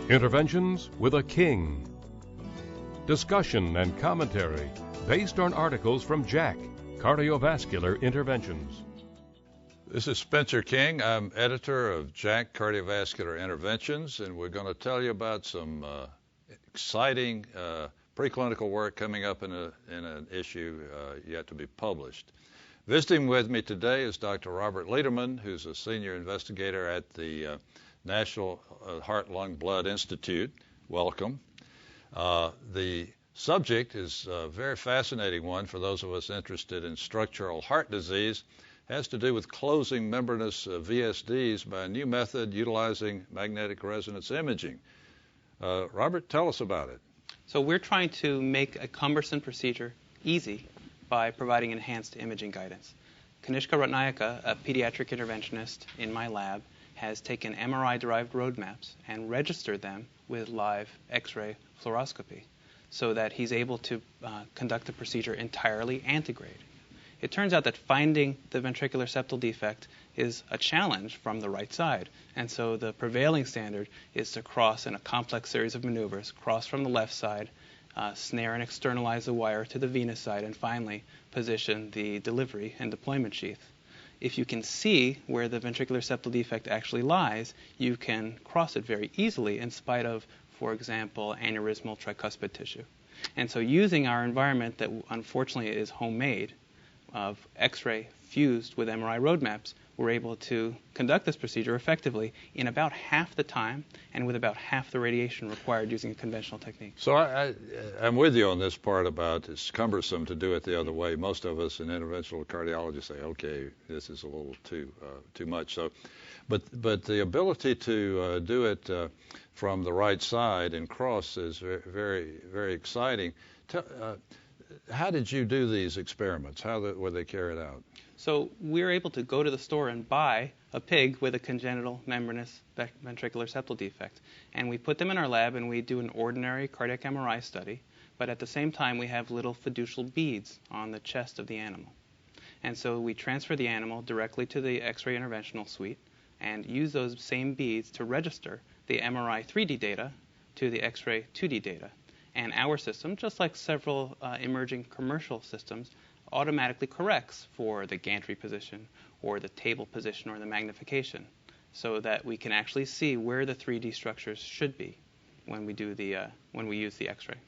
Interventions with a King. Discussion and commentary based on articles from Jack, Cardiovascular Interventions. This is Spencer King. I'm editor of Jack Cardiovascular Interventions, and we're going to tell you about some exciting preclinical work coming up in an issue yet to be published. Visiting with me today is Dr. Robert Lederman, who's a senior investigator at the National Heart, Lung, Blood Institute. Welcome. The subject is a very fascinating one for those of us interested in structural heart disease. It has to do with closing membranous VSDs by a new method utilizing magnetic resonance imaging. Robert, tell us about it. So we're trying to make a cumbersome procedure easy by providing enhanced imaging guidance. Kanishka Ratnayaka, a pediatric interventionist in my lab, has taken MRI-derived roadmaps and registered them with live X-ray fluoroscopy so that he's able to conduct the procedure entirely antegrade. It turns out that finding the ventricular septal defect is a challenge from the right side, and so the prevailing standard is to cross in a complex series of maneuvers, cross from the left side, snare and externalize the wire to the venous side, and finally position the delivery and deployment sheath. If you can see where the ventricular septal defect actually lies, you can cross it very easily in spite of, for example, aneurysmal tricuspid tissue. And so using our environment that unfortunately is homemade, of X-ray fused with MRI roadmaps, we're able to conduct this procedure effectively in about half the time and with about half the radiation required using a conventional technique. So I'm with you on this part about it's cumbersome to do it the other way. Most of us in interventional cardiology say, okay, this is a little too much. So, but the ability to do it from the right side and cross is very, very exciting. How did you do these experiments? How were they carried out? So we're able to go to the store and buy a pig with a congenital membranous ventricular septal defect. And we put them in our lab and we do an ordinary cardiac MRI study, but at the same time we have little fiducial beads on the chest of the animal. And so we transfer the animal directly to the X-ray interventional suite and use those same beads to register the MRI 3D data to the X-ray 2D data. And our system, just like several emerging commercial systems, automatically corrects for the gantry position or the table position or the magnification so that we can actually see where the 3D structures should be when we use the X-ray.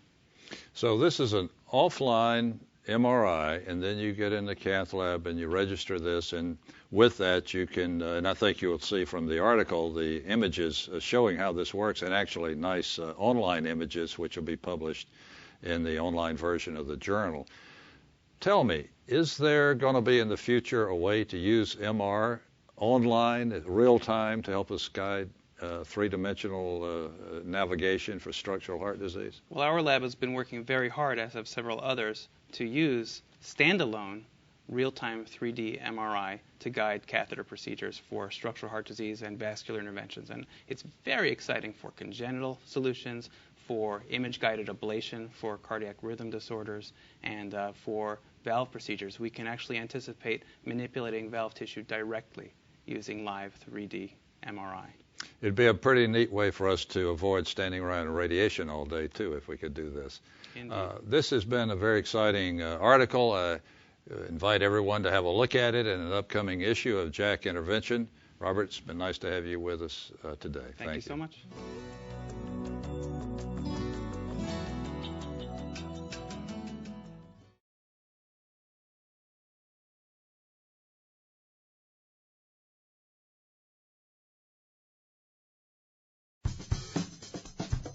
So this is an offline MRI, and then you get in the cath lab and you register this, and with that you can, and I think you will see from the article, the images showing how this works, and actually nice online images which will be published in the online version of the journal. Tell me, is there going to be in the future a way to use MR online at real time to help us guide three-dimensional navigation for structural heart disease? Well, our lab has been working very hard, as have several others, to use standalone real-time 3D MRI to guide catheter procedures for structural heart disease and vascular interventions. And it's very exciting for congenital solutions, for image-guided ablation for cardiac rhythm disorders, and for valve procedures. We can actually anticipate manipulating valve tissue directly using live 3D MRI. It'd be a pretty neat way for us to avoid standing around in radiation all day, too, if we could do this. This has been a very exciting article. I invite everyone to have a look at it in an upcoming issue of Jack Intervention. Robert, it's been nice to have you with us today. Thank you so much.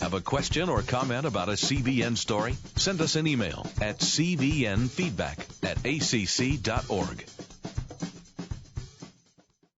Have a question or comment about a CVN story? Send us an email at cvnfeedback@acc.org.